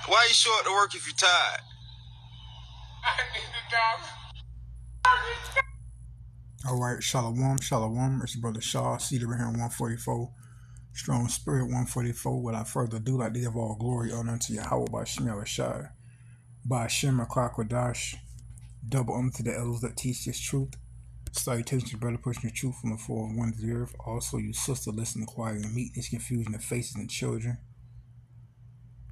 Why you show up to work if you're tired? I need a All right, Shalom, Shalom. It's your brother Shaw, seated right here in 144. Strong Spirit 144. Without further ado, like to give all glory, honor unto Yahweh by Shemel Rashai, by Shem Kwadash. Double honor to the elders that teach this truth. Salutations to brother pushing the truth from the four winds of the earth. Also, you sister, listen, quiet, and meet this confusion of faces and children.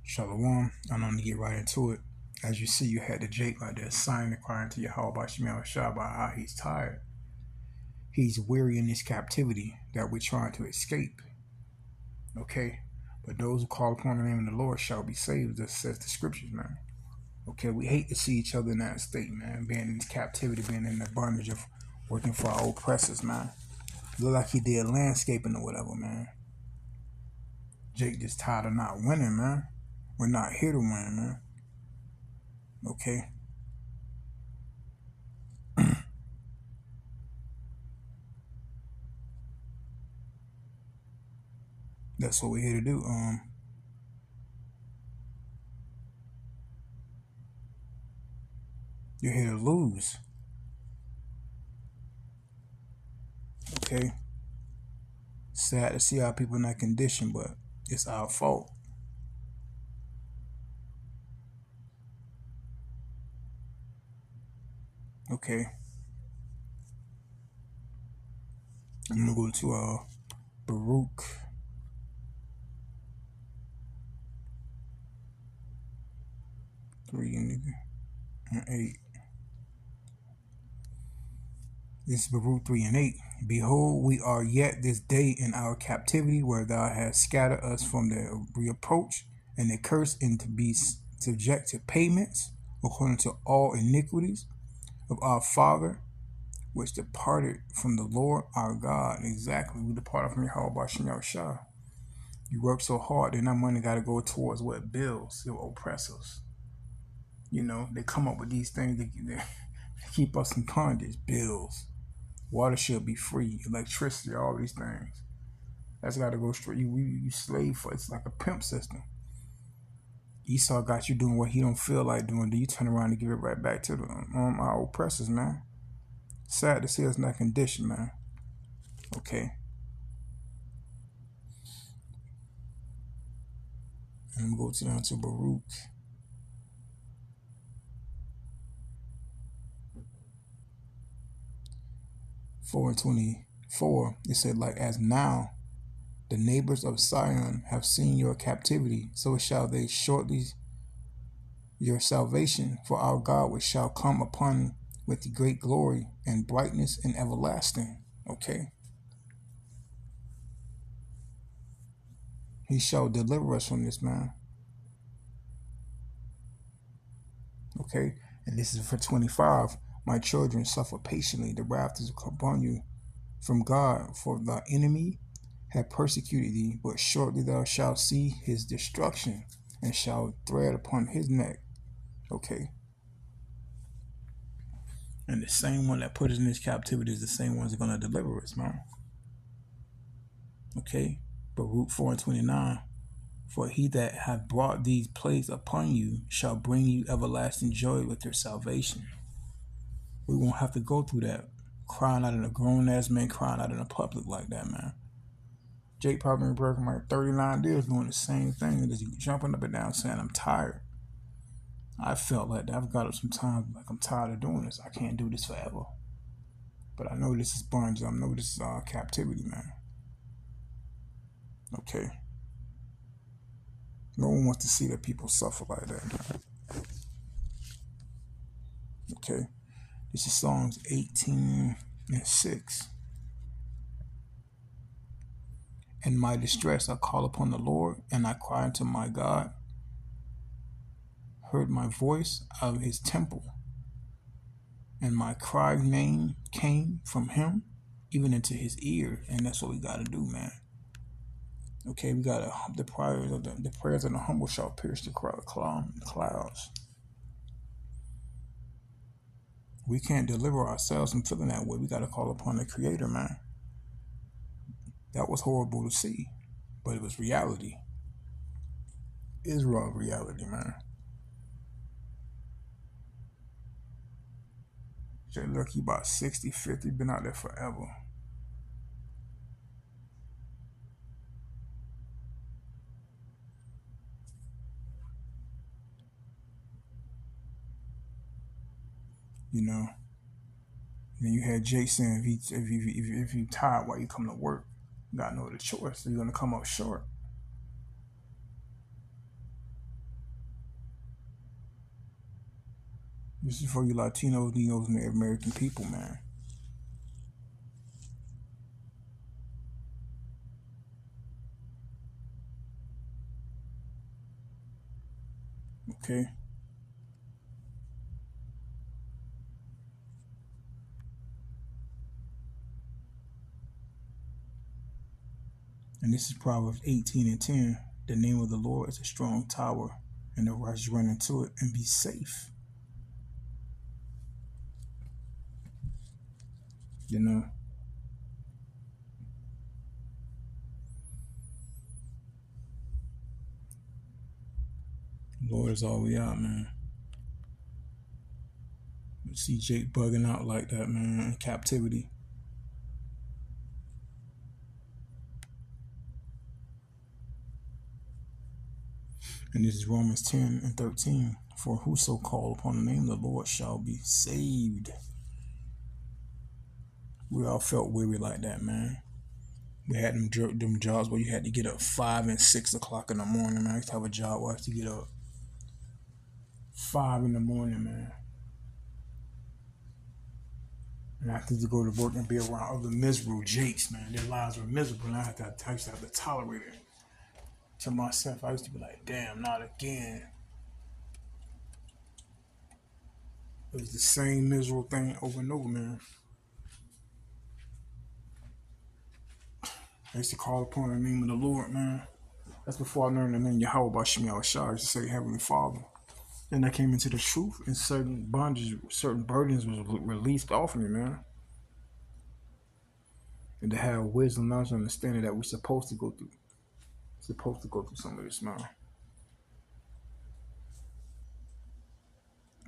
Shalom. I'm going to get right into it. As you see, you had the Jake like that sign inquiring to Yahweh by Shemel Rashai about how he's tired. He's weary in this captivity that we're trying to escape. Okay? But those who call upon the name of the Lord shall be saved, as says the scriptures, man. Okay, we hate to see each other in that state, man. Being in this captivity, being in the bondage of working for our oppressors, man. Look like he did landscaping or whatever, man. Jake just tired of not winning, man. We're not here to win, man. Okay? That's what we're here to do. You're here to lose. Okay? Sad to see our people in that condition, but it's our fault. Okay. I'm gonna go to Baruch 3 and 8. This is Baruch 3 and 8. Behold, we are yet this day in our captivity, where thou hast scattered us from the reproach and the curse, and to be subject to payments according to all iniquities of our father, which departed from the Lord our God. Exactly. We departed from Yahweh Bashem Yahushua. You work so hard, then that money got to go towards what? Bills, your oppressors. You know, they come up with these things that keep us in bondage. Bills. Water should be free. Electricity, all these things. That's got to go straight. You slave for it. It's like a pimp system. Esau got you doing what he don't feel like doing. Then you turn around and give it right back to the our oppressors, man. Sad to see us in that condition, man. Okay. And I'm going to go down to Baruch. (4 and 24). It said, like as now the neighbors of Sion have seen your captivity, so shall they shortly your salvation, for our God which shall come upon with great glory and brightness and everlasting. Okay. He shall deliver us from this, man. Okay. And this is for 25. My children, suffer patiently. The wrath is upon you from God, for the enemy have persecuted thee, but shortly thou shalt see his destruction, and shalt tread upon his neck. Okay. And the same one that put us in this captivity is the same ones that are going to deliver us, man. Okay. Baruch 4 and 29. For he that hath brought these plagues upon you shall bring you everlasting joy with your salvation. We won't have to go through that crying out in a grown-ass man crying out in the public like that, man. Jake probably been working like 39 days doing the same thing, and just jumping up and down saying, I'm tired. I felt like that. I've got up sometimes like I'm tired of doing this. I can't do this forever. But I know this is bondage. I know this is captivity, man. Okay. No one wants to see that people suffer like that. Okay. This is Psalms 18 and 6. In my distress I call upon the Lord, and I cry unto my God. Heard my voice out of his temple, and my cry name came from him, even into his ear. And that's what we got to do, man. Okay, we got to, the prayers of the humble shall pierce the clouds. We can't deliver ourselves from feeling that way. We got to call upon the Creator, man. That was horrible to see, but it was reality. is raw reality, man. Jay look, he about 60, 50, been out there forever. You know. And then you had Jake saying if you tired while you come to work, you got no other choice. You're gonna come up short. This is for you Latinos, Neos, and Native American people, man. Okay. And this is Proverbs 18 and 10. The name of the Lord is a strong tower, and the righteous run into it and be safe. You know, Lord is all we out, man. You see Jake bugging out like that, man, in captivity. And this is Romans 10 and 13. For whoso call upon the name of the Lord shall be saved. We all felt weary like that, man. We had them jobs where you had to get up 5 and 6 o'clock in the morning, man. I used to have a job where I had to get up 5 in the morning, man. And I had to go to work and be around other miserable Jakes, man. Their lives were miserable, and I used to have to tolerate it. To myself, I used to be like, damn, not again. It was the same miserable thing over and over, man. I used to call upon the name of the Lord, man. That's before I learned the name Yahweh Bashim Yahushua. I used to say Heavenly Father. Then I came into the truth, and certain bondage, certain burdens was released off me, man. And to have wisdom, knowledge, and understanding that we're supposed to go through. Supposed to go through some of this, man.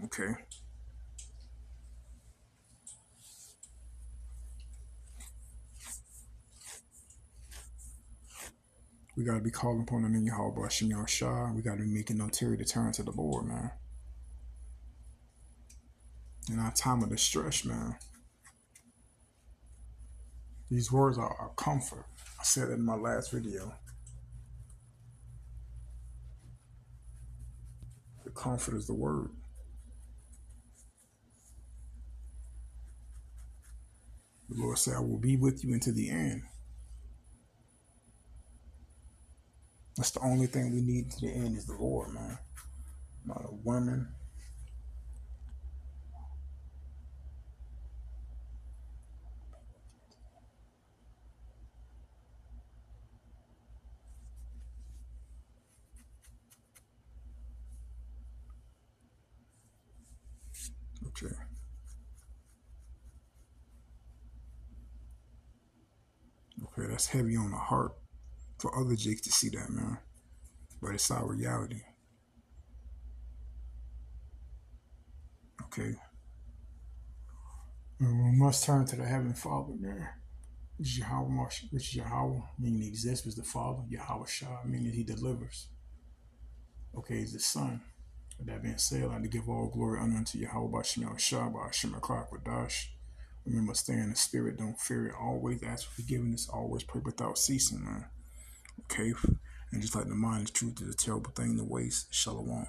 Okay. We gotta be calling upon the name Yahweh Bashim Yahushua. We gotta be making no terror to turn to the Lord, man. In our time of distress, man. These words are our comfort. I said it in my last video. The comfort is the word. The Lord said, I will be with you until the end. That's the only thing we need to the end is the Lord, man. Not a woman. Okay. Okay, that's heavy on the heart for other Jakes to see that, man. But it's our reality. Okay. And we must turn to the Heavenly Father, man. Which is Yahweh, meaning he exists, was the Father. Yahweh Shah, meaning he delivers. Okay, he's the Son. With that being said, I'd like to give all glory honor unto Yahweh by Shem Shah, by Shem Dash. Remember, stay in the spirit, don't fear it. Always ask for forgiveness, always pray without ceasing, man. Okay? And just like the mind is truth is a terrible thing to waste. Shalom.